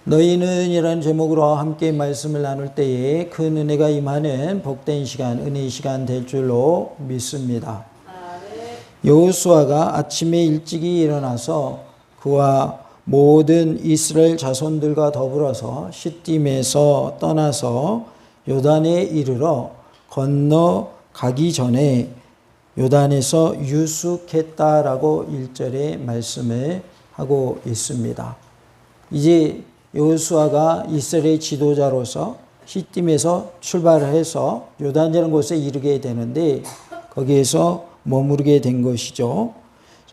너희는 이라는 제목으로 함께 말씀을 나눌 때에 큰 은혜가 임하는 복된 시간, 은혜의 시간 될 줄로 믿습니다. 여호수아가 아침에 일찍이 일어나서 그와 모든 이스라엘 자손들과 더불어서 시딤에서 떠나서 요단에 이르러 건너가기 전에 요단에서 유숙했다라고 1절에 말씀을 하고 있습니다. 이제 여호수아가 이스라엘의 지도자로서 시딤에서 출발을 해서 요단이라는 곳에 이르게 되는데 거기에서 머무르게 된 것이죠.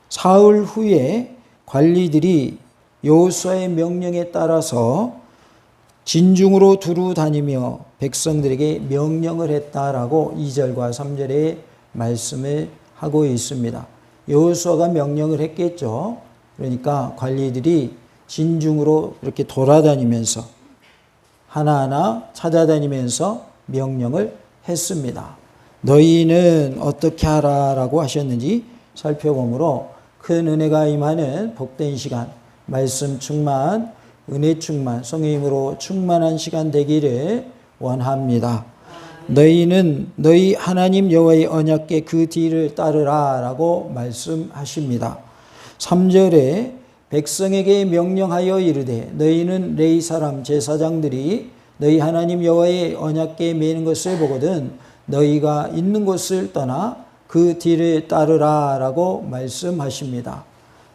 사흘 후에 관리들이 여호수아의 명령에 따라서 진중으로 두루 다니며 백성들에게 명령을 했다라고 2절과 3절에 말씀을 하고 있습니다. 여호수아가 명령을 했겠죠. 그러니까 관리들이 진중으로 이렇게 돌아다니면서 하나하나 찾아다니면서 명령을 했습니다. 너희는 어떻게 하라라고 하셨는지 살펴보므로 큰 은혜가 임하는 복된 시간, 말씀 충만, 은혜 충만, 성령님으로 충만한 시간 되기를 원합니다. 너희는 너희 하나님 여호와의 언약궤 그 뒤를 따르라라고 말씀하십니다. 3절에 백성에게 명령하여 이르되 너희는 레위 사람 제사장들이 너희 하나님 여호와의 언약궤에 매는 것을 보거든 너희가 있는 곳을 떠나 그 뒤를 따르라라고 말씀하십니다.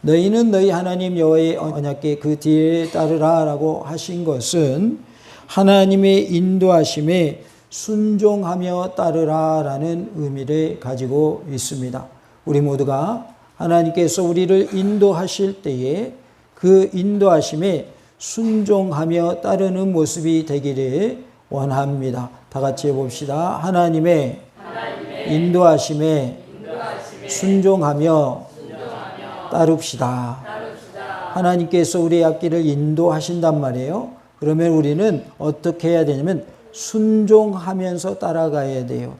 너희는 너희 하나님 여호와의 언약궤 그 뒤를 따르라라고 하신 것은 하나님의 인도하심에 순종하며 따르라라는 의미를 가지고 있습니다. 우리 모두가 하나님께서 우리를 인도하실 때에 그 인도하심에 순종하며 따르는 모습이 되기를 원합니다. 다 같이 해봅시다. 하나님의 인도하심에 순종하며 따릅시다. 하나님께서 우리의 앞길을 인도하신단 말이에요. 그러면 우리는 어떻게 해야 되냐면 순종하면서 따라가야 돼요.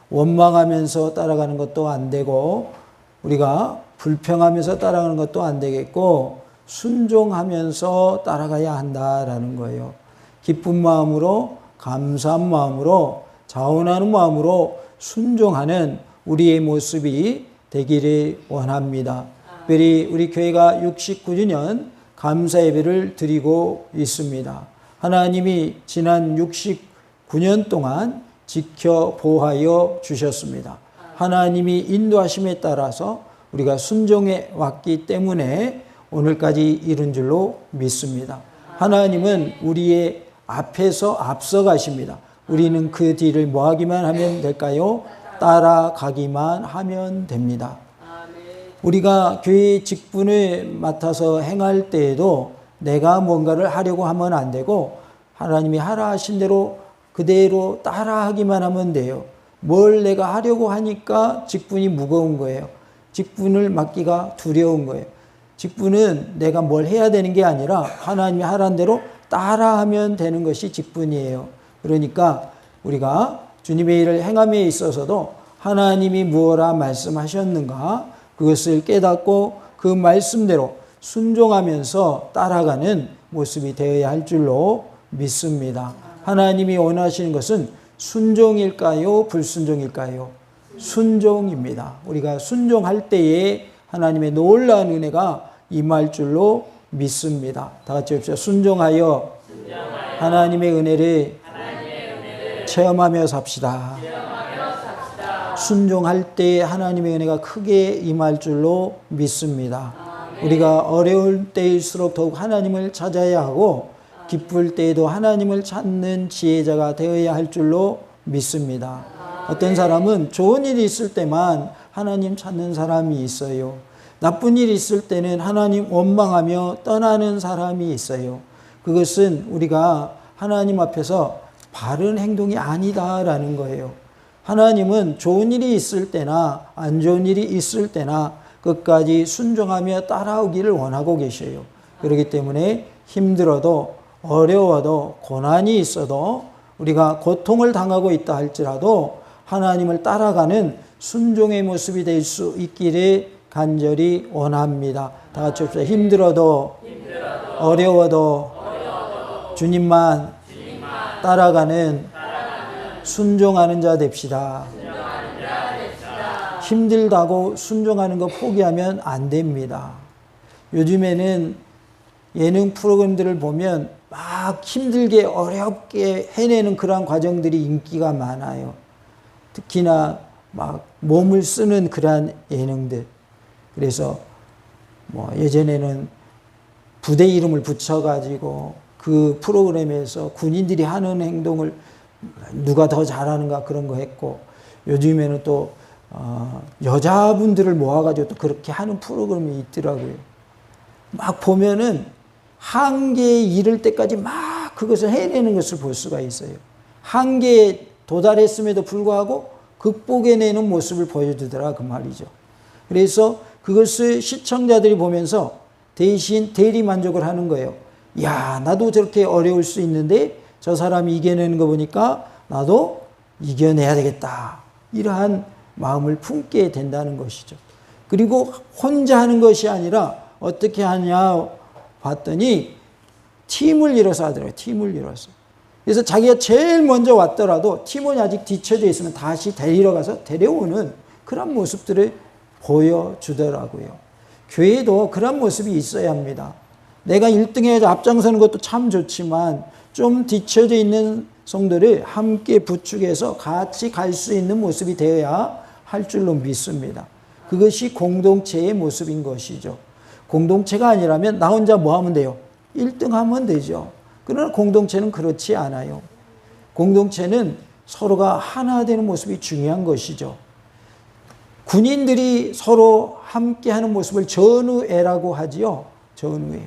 원망하면서 따라가는 것도 안 되고 우리가 불평하면서 따라가는 것도 안 되겠고 순종하면서 따라가야 한다라는 거예요. 기쁜 마음으로 감사한 마음으로 자원하는 마음으로 순종하는 우리의 모습이 되기를 원합니다. 특별히 우리 교회가 69주년 감사 예배를 드리고 있습니다. 하나님이 지난 69년 동안 지켜 보호하여 주셨습니다. 하나님이 인도하심에 따라서 우리가 순종해 왔기 때문에 오늘까지 이른 줄로 믿습니다. 하나님은 우리의 앞에서 앞서가십니다. 우리는 그 뒤를 뭐 하기만 하면 될까요? 따라가기만 하면 됩니다. 우리가 교회의 직분을 맡아서 행할 때에도 내가 뭔가를 하려고 하면 안 되고 하나님이 하라 하신 대로 그대로 따라하기만 하면 돼요. 뭘 내가 하려고 하니까 직분이 무거운 거예요. 직분을 맡기가 두려운 거예요. 직분은 내가 뭘 해야 되는 게 아니라 하나님이 하라는 대로 따라하면 되는 것이 직분이에요. 그러니까 우리가 주님의 일을 행함에 있어서도 하나님이 무엇라 말씀하셨는가 그것을 깨닫고 그 말씀대로 순종하면서 따라가는 모습이 되어야 할 줄로 믿습니다. 하나님이 원하시는 것은 순종일까요? 불순종일까요? 순종입니다. 우리가 순종할 때에 하나님의 놀라운 은혜가 임할 줄로 믿습니다. 다 같이 합시다. 순종하여 하나님의 은혜를 체험하며 삽시다. 순종할 때 하나님의 은혜가 크게 임할 줄로 믿습니다. 우리가 어려울 때일수록 더욱 하나님을 찾아야 하고 기쁠 때에도 하나님을 찾는 지혜자가 되어야 할 줄로 믿습니다. 어떤 사람은 좋은 일이 있을 때만 하나님 찾는 사람이 있어요. 나쁜 일이 있을 때는 하나님 원망하며 떠나는 사람이 있어요. 그것은 우리가 하나님 앞에서 바른 행동이 아니다라는 거예요. 하나님은 좋은 일이 있을 때나 안 좋은 일이 있을 때나 끝까지 순종하며 따라오기를 원하고 계셔요. 그렇기 때문에 힘들어도 어려워도 고난이 있어도 우리가 고통을 당하고 있다 할지라도 하나님을 따라가는 순종의 모습이 될 수 있기를 간절히 원합니다. 다 같이 합시다. 힘들어도 어려워도 주님만 따라가는 순종하는 자 됩시다. 힘들다고 순종하는 거 포기하면 안 됩니다. 요즘에는 예능 프로그램들을 보면 막 힘들게 어렵게 해내는 그러한 과정들이 인기가 많아요. 특히나 막 몸을 쓰는 그러한 예능들. 그래서 뭐 예전에는 부대 이름을 붙여가지고 그 프로그램에서 군인들이 하는 행동을 누가 더 잘하는가 그런 거 했고, 요즘에는 또 여자분들을 모아가지고 또 그렇게 하는 프로그램이 있더라고요. 막 보면은 한계에 이를 때까지 막 그것을 해내는 것을 볼 수가 있어요. 한계에 도달했음에도 불구하고 극복해내는 모습을 보여주더라 그 말이죠. 그래서 그것을 시청자들이 보면서 대신 대리만족을 하는 거예요. 야, 나도 저렇게 어려울 수 있는데 저 사람이 이겨내는 거 보니까 나도 이겨내야 되겠다. 이러한 마음을 품게 된다는 것이죠. 그리고 혼자 하는 것이 아니라 어떻게 하냐 봤더니 팀을 이뤄서 하더라고요. 팀을 이뤄서. 그래서 자기가 제일 먼저 왔더라도 팀원이 아직 뒤쳐져 있으면 다시 데리러 가서 데려오는 그런 모습들을 보여주더라고요. 교회도 그런 모습이 있어야 합니다. 내가 1등해서 앞장서는 것도 참 좋지만 좀 뒤쳐져 있는 성도를 함께 부축해서 같이 갈 수 있는 모습이 되어야 할 줄로 믿습니다. 그것이 공동체의 모습인 것이죠. 공동체가 아니라면 나 혼자 뭐 하면 돼요? 1등 하면 되죠. 그러나 공동체는 그렇지 않아요. 공동체는 서로가 하나 되는 모습이 중요한 것이죠. 군인들이 서로 함께하는 모습을 전우애라고 하지요. 전우애.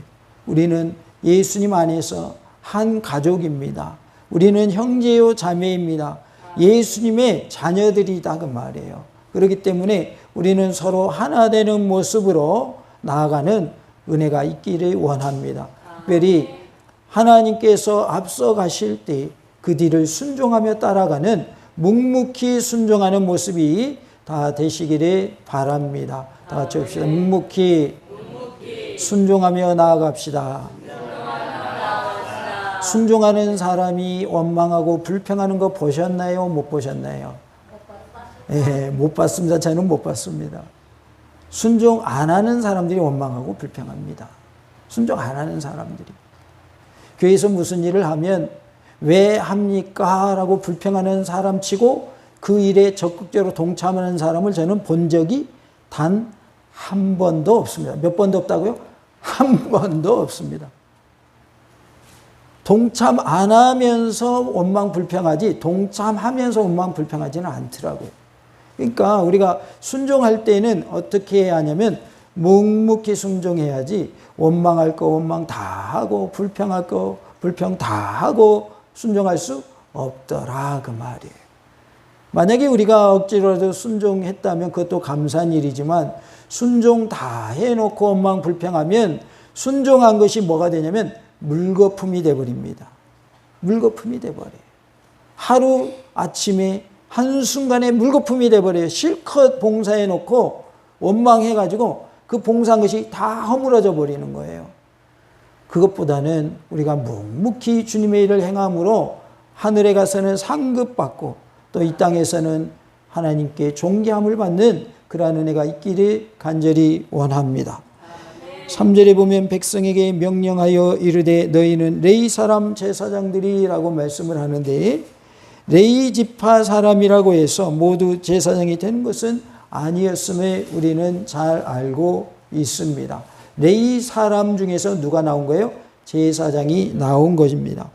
우리는 예수님 안에서 한 가족입니다. 우리는 형제요 자매입니다. 예수님의 자녀들이다 그 말이에요. 그렇기 때문에 우리는 서로 하나 되는 모습으로 나아가는 은혜가 있기를 원합니다. 특별히 하나님께서 앞서 가실 때 그 뒤를 순종하며 따라가는 묵묵히 순종하는 모습이 다 되시기를 바랍니다. 다 같이 합시다. 묵묵히 순종하며 나아갑시다. 순종하는 사람이 원망하고 불평하는 거 보셨나요? 못 보셨나요? 예, 못 봤습니다. 저는 못 봤습니다. 순종 안 하는 사람들이 원망하고 불평합니다. 순종 안 하는 사람들이. 교회에서 무슨 일을 하면 왜 합니까? 라고 불평하는 사람 치고 그 일에 적극적으로 동참하는 사람을 저는 본 적이 단 한 번도 없습니다. 몇 번도 없다고요? 한 번도 없습니다. 동참 안 하면서 원망 불평하지 동참하면서 원망 불평하지는 않더라고요. 그러니까 우리가 순종할 때는 어떻게 해야 하냐면 묵묵히 순종해야지 원망할 거 원망 다 하고 불평할 거 불평 다 하고 순종할 수 없더라 그 말이에요. 만약에 우리가 억지로라도 순종했다면 그것도 감사한 일이지만 순종 다 해놓고 원망 불평하면 순종한 것이 뭐가 되냐면 물거품이 돼버립니다. 물거품이 돼버려요. 하루 아침에 한순간에 물거품이 돼버려요. 실컷 봉사해놓고 원망해가지고 그 봉사한 것이 다 허물어져 버리는 거예요. 그것보다는 우리가 묵묵히 주님의 일을 행함으로 하늘에 가서는 상급받고 또 이 땅에서는 하나님께 존귀함을 받는 그러한 은혜가 있기를 간절히 원합니다. 3절에 보면 백성에게 명령하여 이르되 너희는 레위 사람 제사장들이라고 말씀을 하는데 레위 지파 사람이라고 해서 모두 제사장이 되는 것은 아니었음을 우리는 잘 알고 있습니다. 레위 사람 중에서 누가 나온 거예요? 제사장이 나온 것입니다.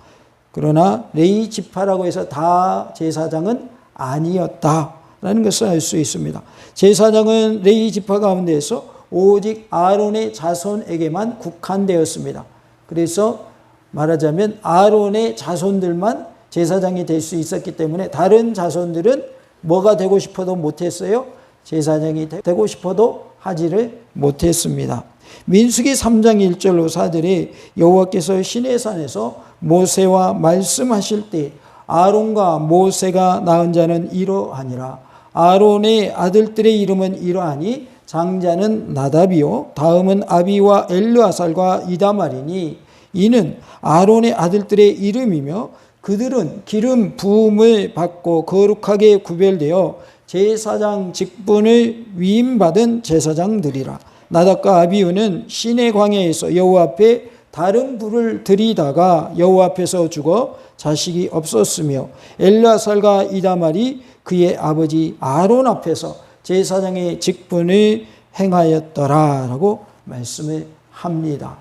그러나 레위 지파라고 해서 다 제사장은 아니었다라는 것을 알 수 있습니다. 제사장은 레위 지파 가운데에서 오직 아론의 자손에게만 국한되었습니다. 그래서 말하자면 아론의 자손들만 제사장이 될 수 있었기 때문에 다른 자손들은 뭐가 되고 싶어도 못했어요? 제사장이 되고 싶어도 하지를 못했습니다. 민수기 3장 1절로 4절에 여호와께서 시내산에서 모세와 말씀하실 때 아론과 모세가 낳은 자는 이러하니라. 아론의 아들들의 이름은 이러하니 장자는 나답이요 다음은 아비와 엘르아살과 이다말이니 이는 아론의 아들들의 이름이며 그들은 기름 부음을 받고 거룩하게 구별되어 제사장 직분을 위임받은 제사장들이라. 나답과 아비후는 시내 광야에서 여호와 앞에 다른 불을 들이다가 여호와 앞에서 죽어 자식이 없었으며 엘르아살과 이다말이 그의 아버지 아론 앞에서 제사장의 직분을 행하였더라라고 말씀을 합니다.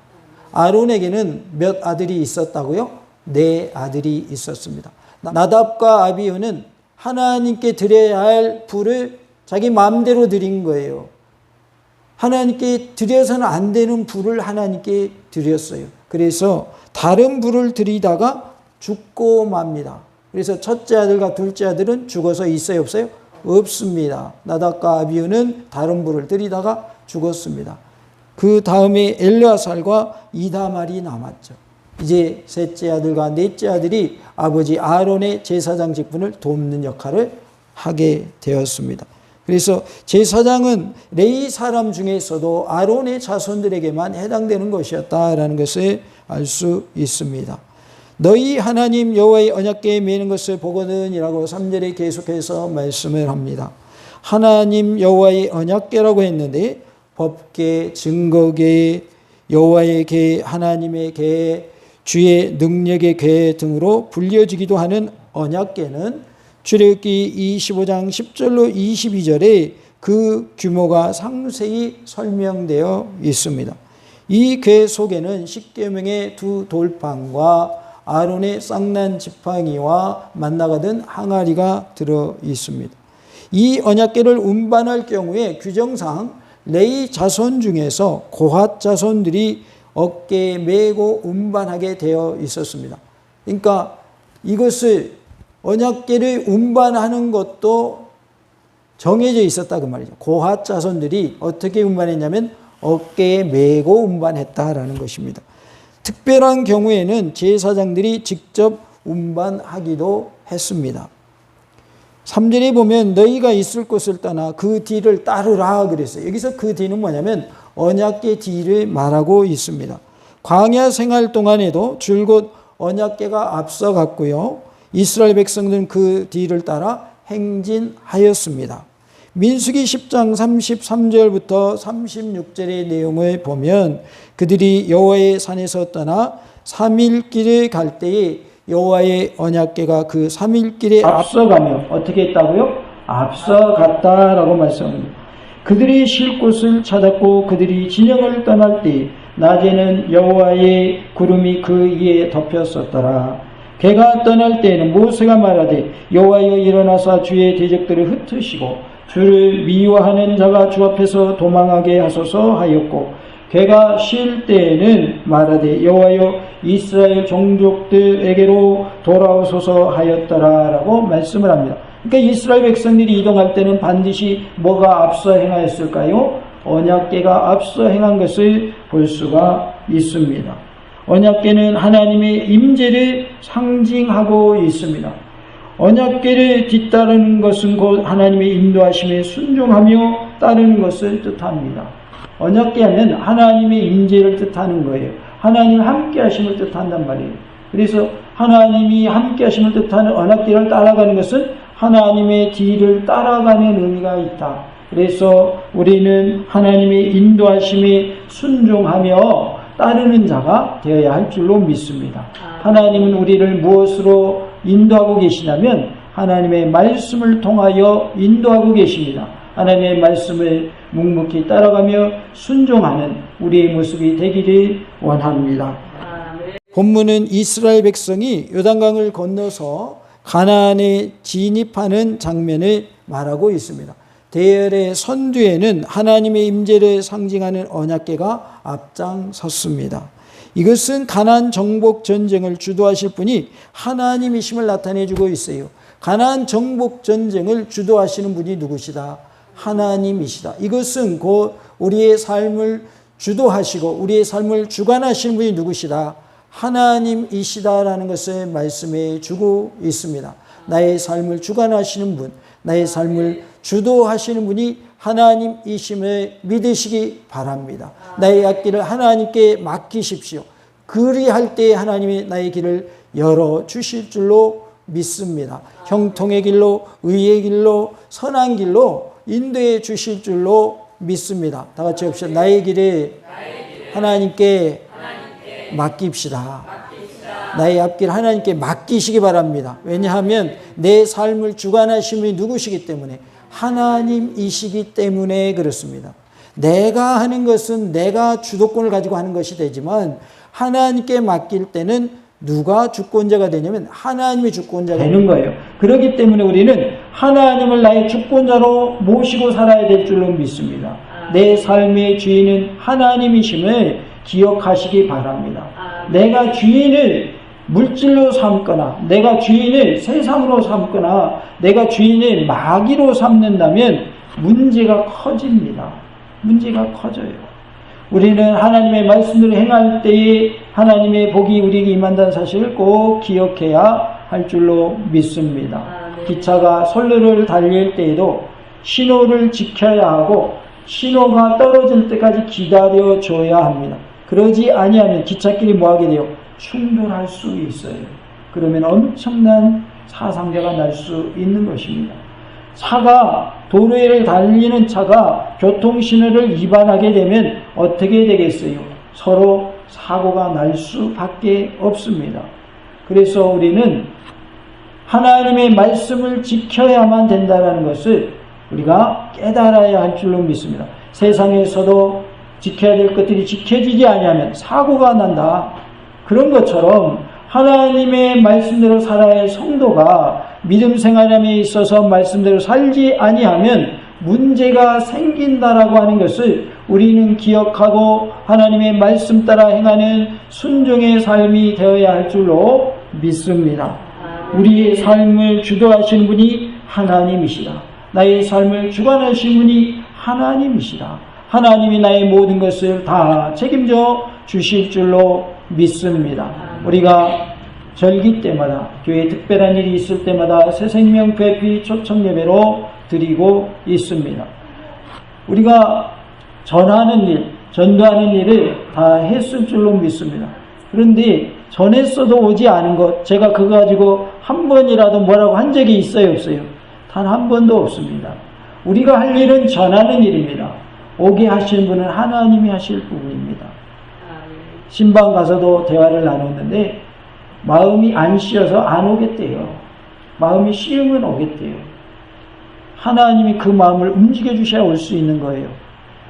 아론에게는 몇 아들이 있었다고요? 4아들이 있었습니다. 나답과 아비후는 하나님께 드려야 할 불을 자기 마음대로 드린 거예요. 하나님께 드려서는 안 되는 불을 하나님께 드렸어요. 그래서 다른 불을 드리다가 죽고 맙니다. 그래서 첫째 아들과 둘째 아들은 죽어서 있어요, 없어요? 없습니다. 나답과 아비후는 다른 불을 드리다가 죽었습니다. 그 다음에 엘르아살과 이다말이 남았죠. 이제 셋째 아들과 넷째 아들이 아버지 아론의 제사장 직분을 돕는 역할을 하게 되었습니다. 그래서 제사장은 레위 사람 중에서도 아론의 자손들에게만 해당되는 것이었다라는 것을 알 수 있습니다. 너희 하나님 여호와의 언약궤에 매는 것을 보거든이라고 3절에 계속해서 말씀을 합니다. 하나님 여호와의 언약궤라고 했는데 법궤, 증거궤, 여호와의 궤, 하나님의 궤, 주의 능력의 궤 등으로 불려지기도 하는 언약궤는 출애굽기 25장 10절로 22절에 그 규모가 상세히 설명되어 있습니다. 이 궤 속에는 십계명의 2 돌판과 아론의 쌍난 지팡이와 만나가 든 항아리가 들어 있습니다. 이 언약궤를 운반할 경우에 규정상 레위 자손 중에서 고핫 자손들이 어깨에 메고 운반하게 되어 있었습니다. 그러니까 이것을 언약궤를 운반하는 것도 정해져 있었다 그 말이죠. 고핫 자손들이 어떻게 운반했냐면 어깨에 메고 운반했다라는 것입니다. 특별한 경우에는 제사장들이 직접 운반하기도 했습니다. 3절에 보면 너희가 있을 곳을 떠나 그 뒤를 따르라 그랬어요. 여기서 그 뒤는 뭐냐면 언약궤 뒤를 말하고 있습니다. 광야 생활 동안에도 줄곧 언약궤가 앞서갔고요. 이스라엘 백성들은 그 뒤를 따라 행진하였습니다. 민수기 10장 33절부터 36절의 내용을 보면 그들이 여호와의 산에서 떠나 3일 길을 갈 때에 여호와의 언약궤가 그 3일 길에 앞서가며 어떻게 했다고요? 앞서갔다라고 말씀합니다. 그들이 쉴 곳을 찾았고 그들이 진영을 떠날 때 낮에는 여호와의 구름이 그 위에 덮였었더라. 걔가 떠날 때에는 모세가 말하되 여호와여 일어나사 주의 대적들을 흩으시고 주를 미워하는 자가 주 앞에서 도망하게 하소서 하였고 걔가 쉴 때에는 말하되 여호와여 이스라엘 종족들에게로 돌아오소서 하였더라라고 말씀을 합니다. 그러니까 이스라엘 백성들이 이동할 때는 반드시 뭐가 앞서 행하였을까요? 언약궤가 앞서 행한 것을 볼 수가 있습니다. 언약궤는 하나님의 임재를 상징하고 있습니다. 언약궤를 뒤따르는 것은 곧 하나님의 인도하심에 순종하며 따르는 것을 뜻합니다. 언약궤 하면 하나님의 임재를 뜻하는 거예요. 하나님 함께 하심을 뜻한단 말이에요. 그래서 하나님이 함께 하심을 뜻하는 언약궤를 따라가는 것은 하나님의 뒤를 따라가는 의미가 있다. 그래서 우리는 하나님의 인도하심에 순종하며 따르는 자가 되어야 할 줄로 믿습니다. 하나님은 우리를 무엇으로 인도하고 계시냐면 하나님의 말씀을 통하여 인도하고 계십니다. 하나님의 말씀을 묵묵히 따라가며 순종하는 우리의 모습이 되기를 원합니다. 본문은 이스라엘 백성이 요단강을 건너서 가나안에 진입하는 장면을 말하고 있습니다. 대열의 선두에는 하나님의 임재를 상징하는 언약궤가 앞장섰습니다. 이것은 가나안 정복 전쟁을 주도하실 분이 하나님이심을 나타내주고 있어요. 가나안 정복 전쟁을 주도하시는 분이 누구시다? 하나님이시다. 이것은 곧 우리의 삶을 주도하시고 우리의 삶을 주관하시는 분이 누구시다? 하나님이시다라는 것을 말씀해 주고 있습니다. 나의 삶을 주관하시는 분, 나의 삶을 주도하시는 분이 하나님이심을 믿으시기 바랍니다. 나의 앞길을 하나님께 맡기십시오. 그리할 때 하나님이 나의 길을 열어주실 줄로 믿습니다. 형통의 길로, 의의 길로, 선한 길로 인도해 주실 줄로 믿습니다. 다 같이 합시다. 나의 길에 하나님께 맡깁시다. 나의 앞길 하나님께 맡기시기 바랍니다. 왜냐하면 내 삶을 주관하신 분이 누구시기 때문에, 하나님이시기 때문에 그렇습니다. 내가 하는 것은 내가 주도권을 가지고 하는 것이 되지만, 하나님께 맡길 때는 누가 주권자가 되냐면 하나님이 주권자가 되는 거예요. 그렇기 때문에 우리는 하나님을 나의 주권자로 모시고 살아야 될 줄로 믿습니다. 내 삶의 주인은 하나님이심을 기억하시기 바랍니다. 내가 주인을 물질로 삼거나, 내가 주인을 세상으로 삼거나, 내가 주인을 마귀로 삼는다면 문제가 커집니다. 문제가 커져요. 우리는 하나님의 말씀대로 행할 때에 하나님의 복이 우리에게 임한다는 사실을 꼭 기억해야 할 줄로 믿습니다. 기차가 선로를 달릴 때에도 신호를 지켜야 하고, 신호가 떨어질 때까지 기다려줘야 합니다. 그러지 아니하면 기찻길이 뭐하게 돼요? 충돌할 수 있어요. 그러면 엄청난 사상자가 날 수 있는 것입니다. 차가, 도로를 달리는 차가 교통신호를 위반하게 되면 어떻게 되겠어요? 서로 사고가 날 수밖에 없습니다. 그래서 우리는 하나님의 말씀을 지켜야만 된다는 것을 우리가 깨달아야 할 줄로 믿습니다. 세상에서도 지켜야 될 것들이 지켜지지 아니하면 사고가 난다. 그런 것처럼 하나님의 말씀대로 살아야 할 성도가 믿음 생활함에 있어서 말씀대로 살지 아니하면 문제가 생긴다라고 하는 것을 우리는 기억하고 하나님의 말씀 따라 행하는 순종의 삶이 되어야 할 줄로 믿습니다. 우리의 삶을 주도하시는 분이 하나님이시다. 나의 삶을 주관하시는 분이 하나님이시다. 하나님이 나의 모든 것을 다 책임져 주실 줄로 믿습니다. 우리가 절기 때마다, 교회에 특별한 일이 있을 때마다 새생명 회피 초청 예배로 드리고 있습니다. 우리가 전하는 일, 전도하는 일을 다 했을 줄로 믿습니다. 그런데 전했어도 오지 않은 것, 제가 그거 가지고 한 번이라도 뭐라고 한 적이 있어요, 없어요? 단 한 번도 없습니다. 우리가 할 일은 전하는 일입니다. 오게 하시는 분은 하나님이 하실 부분입니다. 신방 가서도 대화를 나눴는데 마음이 안 씌어서 안 오겠대요. 마음이 씌우면 오겠대요. 하나님이 그 마음을 움직여 주셔야 올 수 있는 거예요.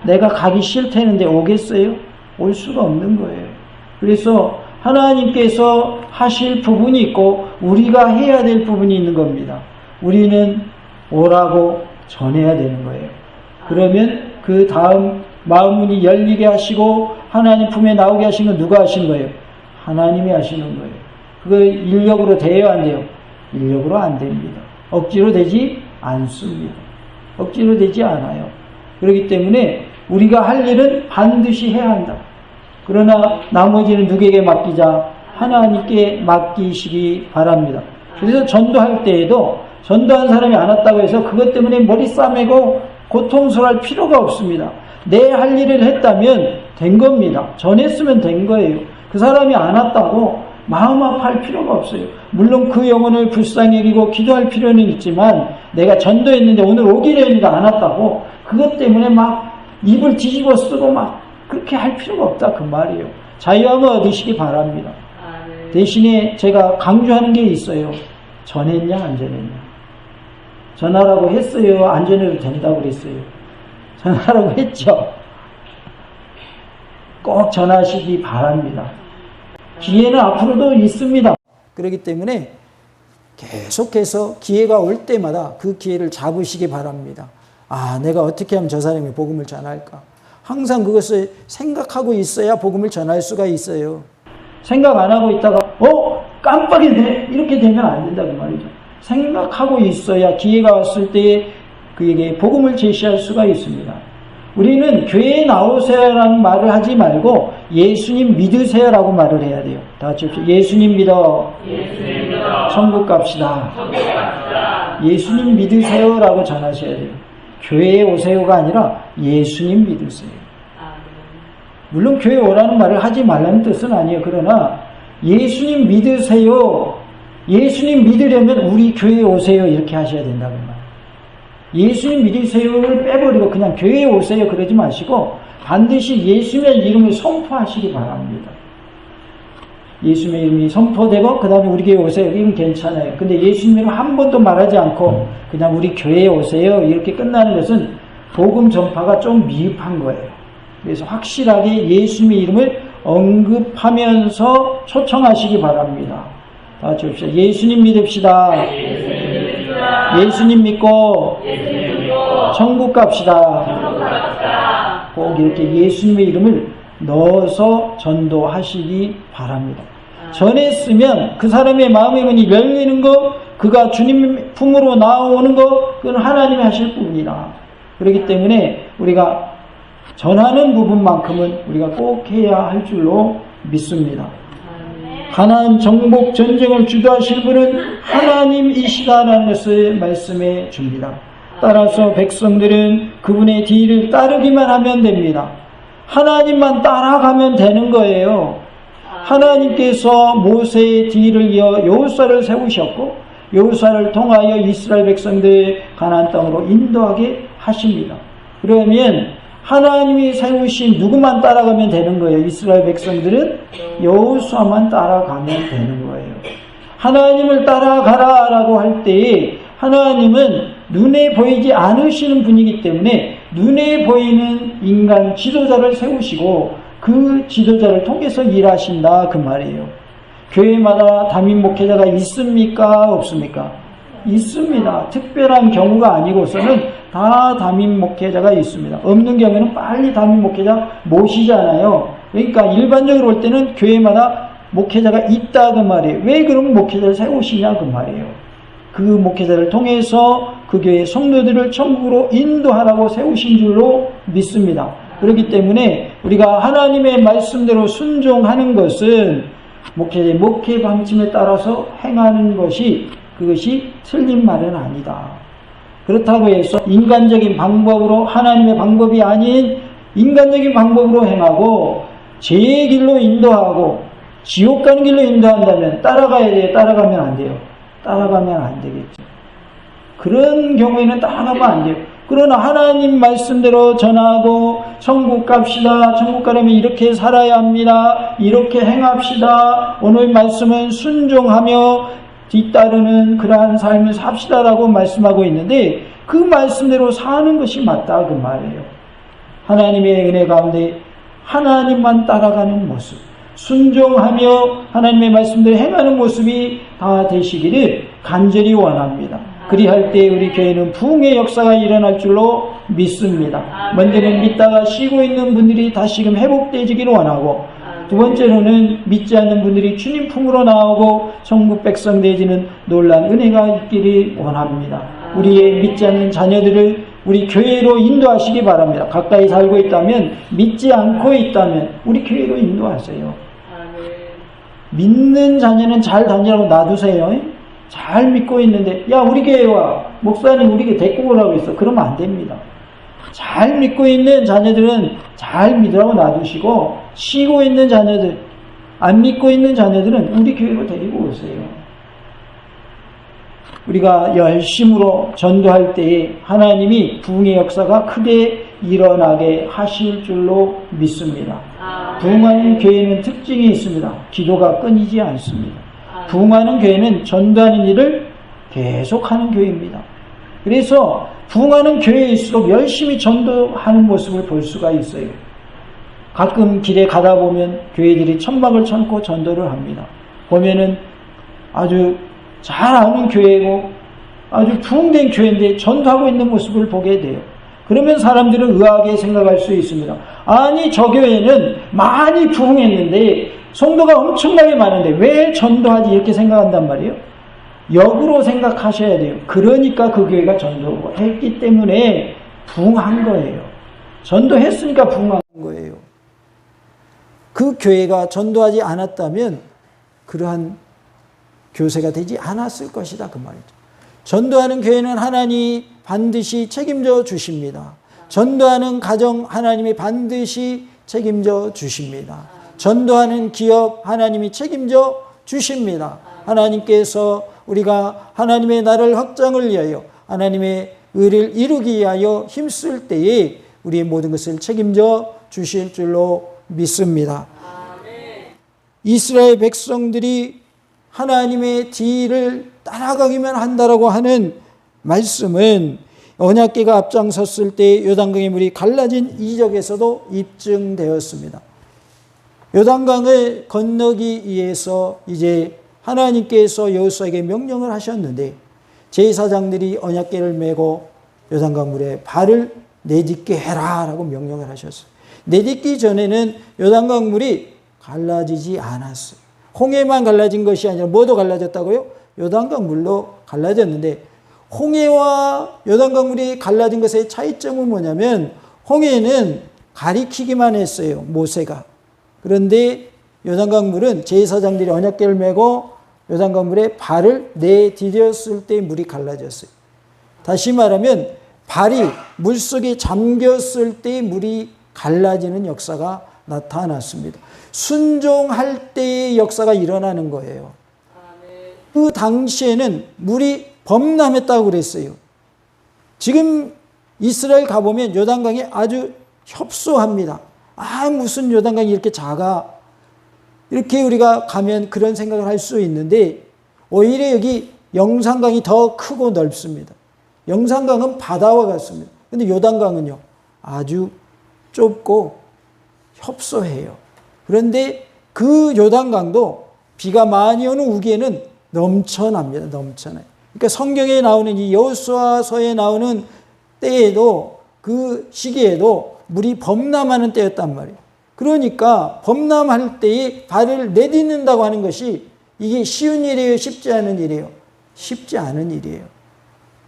내가 가기 싫다는데 오겠어요? 올 수가 없는 거예요. 그래서 하나님께서 하실 부분이 있고 우리가 해야 될 부분이 있는 겁니다. 우리는 오라고 전해야 되는 거예요. 그러면 그 다음 마음문이 열리게 하시고 하나님 품에 나오게 하시는 건 누가 하신 거예요? 하나님이 하시는 거예요. 그거 인력으로 돼요, 안 돼요? 인력으로 안 됩니다. 억지로 되지 않습니다. 억지로 되지 않아요. 그렇기 때문에 우리가 할 일은 반드시 해야 한다. 그러나 나머지는 누구에게 맡기자? 하나님께 맡기시기 바랍니다. 그래서 전도할 때에도 전도한 사람이 안 왔다고 해서 그것 때문에 머리 싸매고 고통스러워할 필요가 없습니다. 내 할 일을 했다면 된 겁니다. 전했으면 된 거예요. 그 사람이 안 왔다고 마음 아파할 필요가 없어요. 물론 그 영혼을 불쌍히 여기고 기도할 필요는 있지만 내가 전도했는데 오늘 오기로 했는데 안 왔다고 그것 때문에 막 입을 뒤집어 쓰고 막 그렇게 할 필요가 없다 그 말이에요. 자유함을 얻으시기 바랍니다. 대신에 제가 강조하는 게 있어요. 전했냐 안 전했냐. 전하라고 했어요. 안 전해도 된다고 그랬어요. 전하라고 했죠. 꼭 전하시기 바랍니다. 기회는 앞으로도 있습니다. 그렇기 때문에 계속해서 기회가 올 때마다 그 기회를 잡으시기 바랍니다. 아, 내가 어떻게 하면 저 사람이 복음을 전할까? 항상 그것을 생각하고 있어야 복음을 전할 수가 있어요. 생각 안 하고 있다가 깜빡이네 이렇게 되면 안 된다고 말이죠. 생각하고 있어야 기회가 왔을 때 그에게 복음을 제시할 수가 있습니다. 우리는 교회에 나오세요라는 말을 하지 말고 예수님 믿으세요라고 말을 해야 돼요. 다 같이 합시다. 예수님 믿어. 천국 갑시다. 예수님 믿으세요라고 전하셔야 돼요. 교회에 오세요가 아니라 예수님 믿으세요. 물론 교회 오라는 말을 하지 말라는 뜻은 아니에요. 그러나 예수님 믿으세요. 예수님 믿으려면 우리 교회에 오세요. 이렇게 하셔야 된다는 말이에요. 예수님 믿으세요를 빼버리고 그냥 교회에 오세요. 그러지 마시고 반드시 예수님의 이름을 선포하시기 바랍니다. 예수님의 이름이 선포되고 그 다음에 우리 교회에 오세요. 이건 괜찮아요. 근데 예수님 이름 한 번도 말하지 않고 그냥 우리 교회에 오세요. 이렇게 끝나는 것은 복음 전파가 좀 미흡한 거예요. 그래서 확실하게 예수님의 이름을 언급하면서 초청하시기 바랍니다. 다 같이 봅시다. 예수님 믿읍시다. 예수님 믿고 천국 갑시다. 꼭 이렇게 예수님의 이름을 넣어서 전도하시기 바랍니다. 전했으면 그 사람의 마음의 문이 열리는 것, 그가 주님 품으로 나오는 것, 그건 하나님이 하실 뿐이다. 그렇기 때문에 우리가 전하는 부분만큼은 우리가 꼭 해야 할 줄로 믿습니다. 가나안 정복 전쟁을 주도하실 분은 하나님이시다라는 것을 말씀해 줍니다. 따라서 백성들은 그분의 뒤를 따르기만 하면 됩니다. 하나님만 따라가면 되는 거예요. 하나님께서 모세의 뒤를 이어 여호수아를 세우셨고 여호수아를 통하여 이스라엘 백성들 가나안 땅으로 인도하게 하십니다. 그러면 하나님이 세우신 누구만 따라가면 되는 거예요. 이스라엘 백성들은 여호수아만 따라가면 되는 거예요. 하나님을 따라가라라고 할 때에 하나님은 눈에 보이지 않으시는 분이기 때문에 눈에 보이는 인간 지도자를 세우시고 그 지도자를 통해서 일하신다 그 말이에요. 교회마다 담임 목회자가 있습니까? 없습니까? 있습니다. 특별한 경우가 아니고서는 다 담임 목회자가 있습니다. 없는 경우에는 빨리 담임 목회자 모시잖아요. 그러니까 일반적으로 볼 때는 교회마다 목회자가 있다 그 말이에요. 왜 그럼 목회자를 세우시냐 그 말이에요. 그 목회자를 통해서 그 교회의 성도들을 천국으로 인도하라고 세우신 줄로 믿습니다. 그렇기 때문에 우리가 하나님의 말씀대로 순종하는 것은 목회자의 목회 방침에 따라서 행하는 것이 그것이 틀린 말은 아니다. 그렇다고 해서 인간적인 방법으로 하나님의 방법이 아닌 인간적인 방법으로 행하고 죄의 길로 인도하고 지옥 가는 길로 인도한다면 따라가야 돼요? 따라가면 안 돼요? 따라가면 안 되겠죠. 그런 경우에는 따라가면 안 돼요. 그러나 하나님 말씀대로 전하고 천국 갑시다. 천국 가려면 이렇게 살아야 합니다. 이렇게 행합시다. 오늘 말씀은 순종하며 뒤따르는 그러한 삶을 삽시다라고 말씀하고 있는데 그 말씀대로 사는 것이 맞다 그 말이에요. 하나님의 은혜 가운데 하나님만 따라가는 모습, 순종하며 하나님의 말씀대로 행하는 모습이 다 되시기를 간절히 원합니다. 그리할 때 우리 교회는 부흥의 역사가 일어날 줄로 믿습니다. 먼저는 믿다가 쉬고 있는 분들이 다시금 회복되기를 원하고 두 번째로는 믿지 않는 분들이 주님 품으로 나오고 천국 백성 되지는 놀란 은혜가 있기를 원합니다. 우리의 믿지 않는 자녀들을 우리 교회로 인도하시기 바랍니다. 가까이 살고 있다면 믿지 않고 있다면 우리 교회로 인도하세요. 믿는 자녀는 잘 다니라고 놔두세요. 잘 믿고 있는데 야 우리 교회 와 목사님 우리 교회 데리고 오라고 했어. 그러면 안 됩니다. 잘 믿고 있는 자녀들은 잘 믿으라고 놔두시고 쉬고 있는 자녀들 안 믿고 있는 자녀들은 우리 교회로 데리고 오세요. 우리가 열심으로 전도할 때에 하나님이 부흥의 역사가 크게 일어나게 하실 줄로 믿습니다. 부흥하는 교회는 특징이 있습니다. 기도가 끊이지 않습니다. 부흥하는 교회는 전도하는 일을 계속하는 교회입니다. 그래서 부흥하는 교회일수록 열심히 전도하는 모습을 볼 수가 있어요. 가끔 길에 가다 보면 교회들이 천막을 쳐놓고 전도를 합니다. 보면은 아주 잘 아는 교회고 아주 부흥된 교회인데 전도하고 있는 모습을 보게 돼요. 그러면 사람들은 의아하게 생각할 수 있습니다. 아니 저 교회는 많이 부흥했는데 성도가 엄청나게 많은데 왜 전도하지 이렇게 생각한단 말이에요. 역으로 생각하셔야 돼요. 그러니까 그 교회가 전도했기 때문에 부흥한 거예요. 전도했으니까 부흥한 거예요. 그 교회가 전도하지 않았다면 그러한 교세가 되지 않았을 것이다 그 말이죠. 전도하는 교회는 하나님이 반드시 책임져 주십니다. 전도하는 가정 하나님이 반드시 책임져 주십니다. 전도하는 기업 하나님이 책임져 주십니다. 하나님께서 우리가 하나님의 나라를 확장을 위하여 하나님의 의를 이루기 위하여 힘쓸 때에 우리의 모든 것을 책임져 주실 줄로 믿습니다. 이스라엘 백성들이 하나님의 뒤를 따라가기만 한다라고 하는 말씀은 언약궤가 앞장섰을 때 요단강의 물이 갈라진 이적에서도 입증되었습니다. 요단강을 건너기 위해서 이제 하나님께서 여호수아에게 명령을 하셨는데 제사장들이 언약궤를 메고 요단강 물에 발을 내딛게 해라라고 명령을 하셨어요. 내딛기 전에는 요단강 물이 갈라지지 않았어요. 홍해만 갈라진 것이 아니라 뭐도 갈라졌다고요? 요단강 물로 갈라졌는데 홍해와 요단강 물이 갈라진 것의 차이점은 뭐냐면 홍해는 가리키기만 했어요. 모세가. 그런데 요단강 물은 제사장들이 언약궤를 메고 요단강 물에 발을 내디뎠을 때 물이 갈라졌어요. 다시 말하면 발이 물속에 잠겼을 때 물이 갈라지는 역사가 나타났습니다. 순종할 때의 역사가 일어나는 거예요. 그 당시에는 물이 범람했다고 그랬어요. 지금 이스라엘 가보면 요단강이 아주 협소합니다. 무슨 요단강이 이렇게 작아. 이렇게 우리가 가면 그런 생각을 할 수 있는데 오히려 여기 영산강이 더 크고 넓습니다. 영산강은 바다와 같습니다. 근데 요단강은요, 아주 좁고 협소해요. 그런데 그 요단강도 비가 많이 오는 우기에는 넘쳐납니다. 넘쳐나요. 그러니까 성경에 나오는 이 여호수아서에 나오는 때에도 그 시기에도 물이 범람하는 때였단 말이에요. 그러니까 범람할 때에 발을 내딛는다고 하는 것이 이게 쉬운 일이에요? 쉽지 않은 일이에요? 쉽지 않은 일이에요.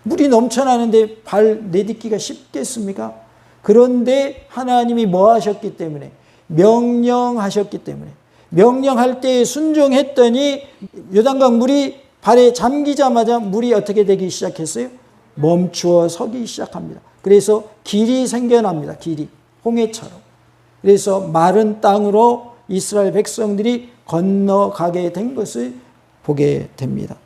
물이 넘쳐나는데 발 내딛기가 쉽겠습니까? 그런데 하나님이 뭐 하셨기 때문에? 명령하셨기 때문에. 명령할 때에 순종했더니 요단강 물이 발에 잠기자마자 물이 어떻게 되기 시작했어요? 멈추어 서기 시작합니다. 그래서 길이 생겨납니다. 길이. 홍해처럼. 그래서 마른 땅으로 이스라엘 백성들이 건너가게 된 것을 보게 됩니다.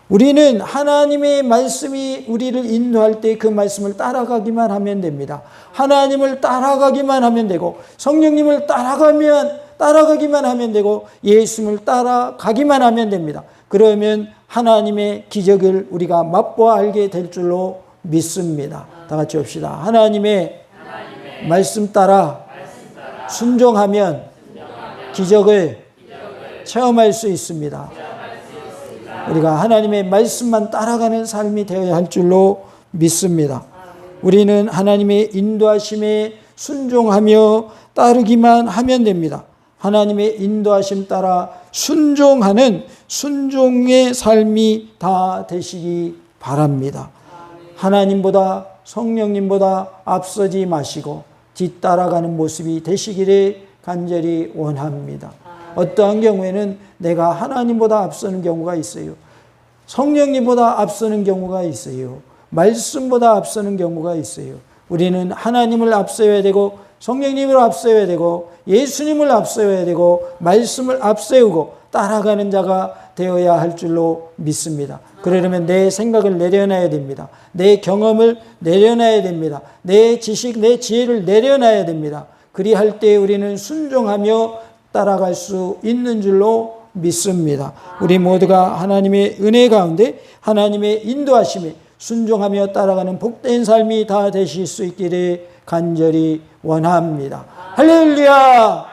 우리는 하나님의 말씀이 우리를 인도할 때 그 말씀을 따라가기만 하면 됩니다. 하나님을 따라가기만 하면 되고 성령님을 따라가기만 하면 되고 예수님을 따라가기만 하면 됩니다. 그러면 하나님의 기적을 우리가 맛보아 알게 될 줄로 믿습니다. 다 같이 합시다. 하나님의 말씀 따라 순종하면 기적을 체험할 수 있습니다. 우리가 하나님의 말씀만 따라가는 삶이 되어야 할 줄로 믿습니다. 우리는 하나님의 인도하심에 순종하며 따르기만 하면 됩니다. 하나님의 인도하심 따라 순종하는 순종의 삶이 다 되시기 바랍니다. 하나님보다 성령님보다 앞서지 마시고 뒤따라가는 모습이 되시기를 간절히 원합니다. 어떠한 경우에는 내가 하나님보다 앞서는 경우가 있어요. 성령님보다 앞서는 경우가 있어요. 말씀보다 앞서는 경우가 있어요. 우리는 하나님을 앞세워야 되고 성령님을 앞세워야 되고 예수님을 앞세워야 되고 말씀을 앞세우고 따라가는 자가 되어야 할 줄로 믿습니다. 그러려면 내 생각을 내려놔야 됩니다. 내 경험을 내려놔야 됩니다. 내 지식, 내 지혜를 내려놔야 됩니다. 그리할 때 우리는 순종하며 따라갈 수 있는 줄로 믿습니다. 우리 모두가 하나님의 은혜 가운데 하나님의 인도하심에 순종하며 따라가는 복된 삶이 다 되실 수 있기를 간절히 원합니다. 할렐루야!